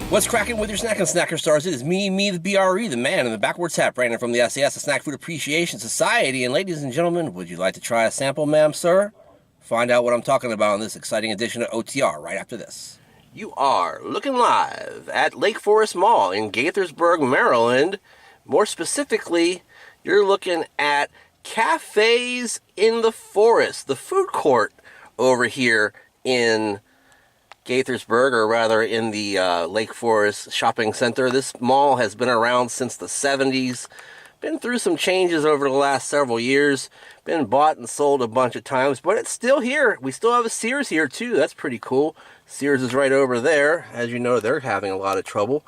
What's cracking with your snacking snacker stars? It is me, the BRE, the man in the backwards hat, Brandon from the SAS, the Snack Food Appreciation Society. And ladies and gentlemen, would you like to try a sample, ma'am, sir? Find out what I'm talking about in this exciting edition of OTR right after this. You are looking live at Lakeforest Mall in Gaithersburg, Maryland. More specifically, you're looking at Cafes in the Forest, the food court over here in Gaithersburg, or rather in the Lakeforest Shopping Center. This mall has been around since the 70s. Been through some changes over the last several years. Been bought and sold a bunch of times, but it's still here. We still have a Sears here too. That's pretty cool. Sears is right over there. As you know, they're having a lot of trouble.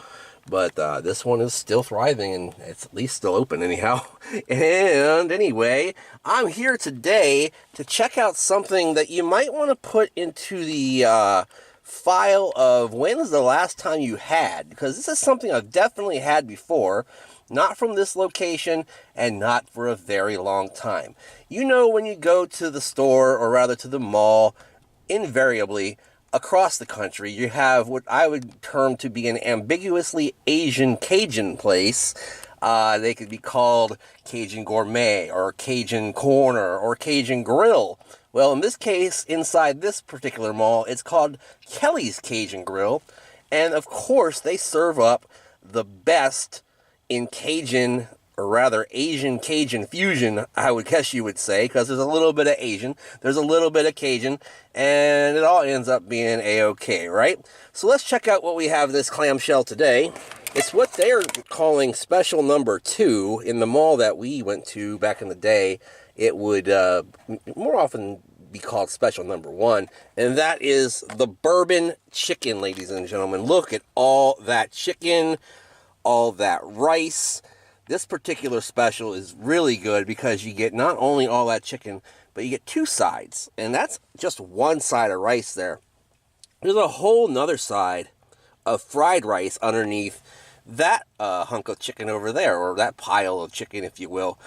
But this one is still thriving, and it's at least still open anyhow. And anyway, I'm here today to check out something that you might want to put into the file of when's the last time you had, because this is something I've definitely had before, not from this location and not for a very long time. You know, when you go to the store, or rather to the mall, invariably across the country you have what I would term to be an ambiguously Asian Cajun place. They could be called Cajun Gourmet or Cajun Corner or Cajun Grill. Well, in this case, inside this particular mall, it's called Kelly's Cajun Grill. And of course, they serve up the best in Cajun, or rather Asian Cajun fusion, I would guess you would say, because there's a little bit of Asian, there's a little bit of Cajun, and it all ends up being A-OK, right? So let's check out what we have in this clamshell today. It's what they're calling special number 2. In the mall that we went to back in the day, it would more often be called special number 1, and that is the Bourbon Chicken, ladies and gentlemen. Look at all that chicken, all that rice. This particular special is really good because you get not only all that chicken, but you get 2 sides, and that's just one side of rice there. There's a whole nother side of fried rice underneath that hunk of chicken over there, or that pile of chicken, if you will.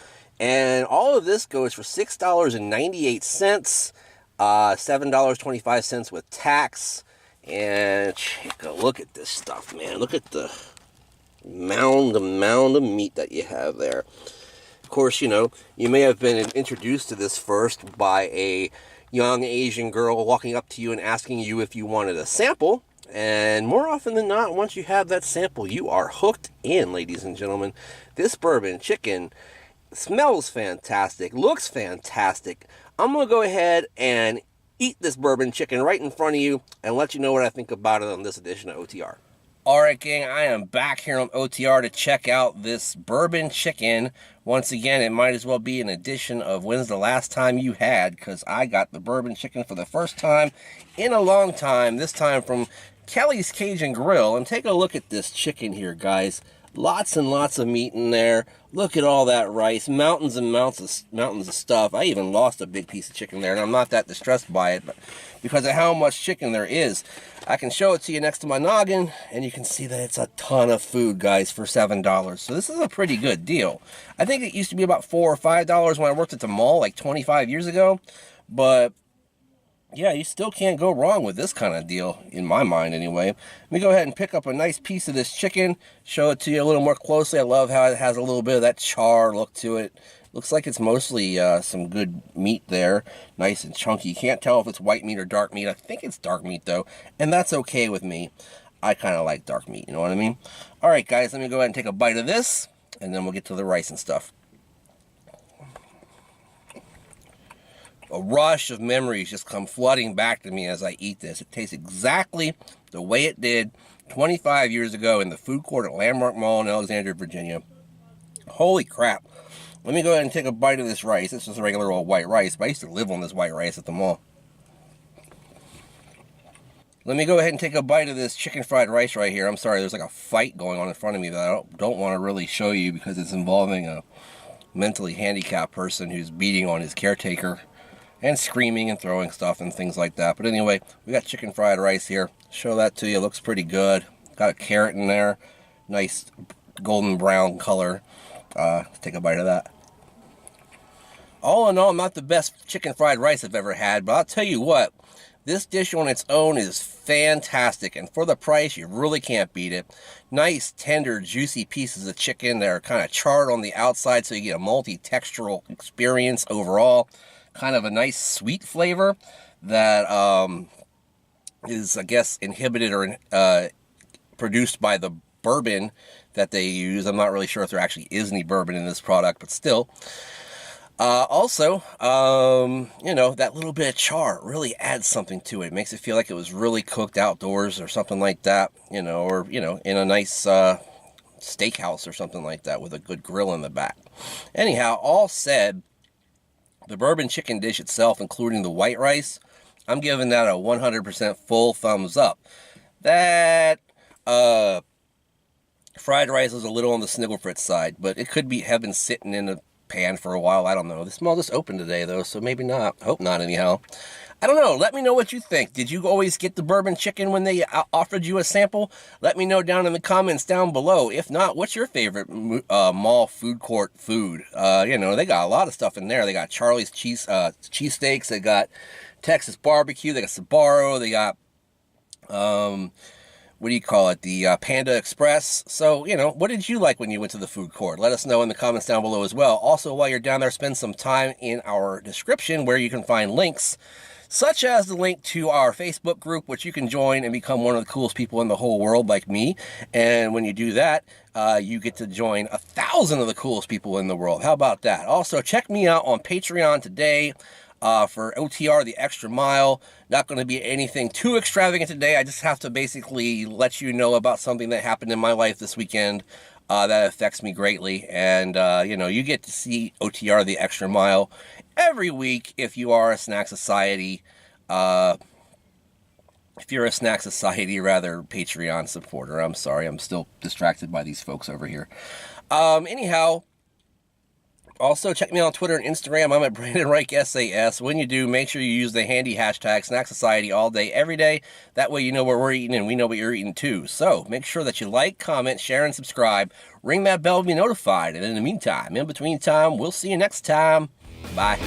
And all of this goes for $6.98, $7.25 with tax. And take a look at this stuff, man. Look at the mound of meat that you have there. Of course, you know, you may have been introduced to this first by a young Asian girl walking up to you and asking you if you wanted a sample. And more often than not, once you have that sample, you are hooked in, ladies and gentlemen. This bourbon chicken smells fantastic, looks fantastic. I'm going to go ahead and eat this bourbon chicken right in front of you and let you know what I think about it on this edition of OTR. Alright, gang, I am back here on OTR to check out this bourbon chicken. Once again, it might as well be an edition of when's the last time you had, because I got the bourbon chicken for the first time in a long time, this time from Kelly's Cajun Grill. And take a look at this chicken here, guys. Lots and lots of meat in there. Look at all that rice. Mountains and mountains of stuff. I even lost a big piece of chicken there, and I'm not that distressed by it, but because of how much chicken there is. I can show it to you next to my noggin, and you can see that it's a ton of food, guys, for $7. So this is a pretty good deal. I think it used to be about $4 or $5 when I worked at the mall like 25 years ago, but yeah, you still can't go wrong with this kind of deal, in my mind anyway. Let me go ahead and pick up a nice piece of this chicken, show it to you a little more closely. I love how it has a little bit of that char look to it. Looks like it's mostly some good meat there, nice and chunky. You can't tell if it's white meat or dark meat. I think it's dark meat though, and that's okay with me. I kind of like dark meat, you know what I mean? All right, guys, let me go ahead and take a bite of this, and then we'll get to the rice and stuff. A rush of memories just come flooding back to me as I eat this. It tastes exactly the way it did 25 years ago in the food court at Landmark Mall in Alexandria, Virginia. Holy crap. Let me go ahead and take a bite of this rice. This is regular old white rice, but I used to live on this white rice at the mall. Let me go ahead and take a bite of this chicken fried rice right here. I'm sorry, there's like a fight going on in front of me that I don't want to really show you because it's involving a mentally handicapped person who's beating on his caretaker and screaming and throwing stuff and things like that. But anyway, we got chicken fried rice here. Show that to you. Looks pretty good. Got a carrot in there. Nice golden brown color. Let's take a bite of that. All in all, not the best chicken fried rice I've ever had, but I'll tell you what, This dish on its own is fantastic, and for the price, you really can't beat it. Nice, tender, juicy pieces of chicken that are kind of charred on the outside, so you get a multi-textural experience overall. Kind of a nice sweet flavor that is, I guess, inhibited or produced by the bourbon that they use. I'm not really sure if there actually is any bourbon in this product, but still. Also, that little bit of char really adds something to it. It makes it feel like it was really cooked outdoors or something like that, in a nice steakhouse or something like that with a good grill in the back. Anyhow, all said, the bourbon chicken dish itself, including the white rice, I'm giving that a 100% full thumbs up. That fried rice is a little on the sniggle fritz side, but it could have been sitting in a pan for a while. I don't know. This mall just opened today, though, so maybe not. Hope not, anyhow. I don't know. Let me know what you think. Did you always get the bourbon chicken when they offered you a sample? Let me know down in the comments down below. If not, what's your favorite mall food court food? They got a lot of stuff in there. They got Charlie's cheesesteaks. They got Texas barbecue. They got Sbarro. They got the Panda Express. So, what did you like when you went to the food court? Let us know in the comments down below as well. Also, while you're down there, spend some time in our description where you can find links, such as the link to our Facebook group, which you can join and become one of the coolest people in the whole world like me. And when you do that, you get to join 1,000 of the coolest people in the world. How about that? Also, check me out on Patreon today. For OTR, the extra mile. Not going to be anything too extravagant today. I just have to basically let you know about something that happened in my life this weekend that affects me greatly. And, you get to see OTR, the extra mile, every week if you are a Snack Society, Patreon supporter. I'm sorry, I'm still distracted by these folks over here. Anyhow, also, check me out on Twitter and Instagram. I'm at Brandon Reich SAS. When you do, make sure you use the handy hashtag Snack Society all day, every day. That way you know what we're eating and we know what you're eating too. So make sure that you like, comment, share, and subscribe. Ring that bell to be notified. And in the meantime, in between time, we'll see you next time. Bye.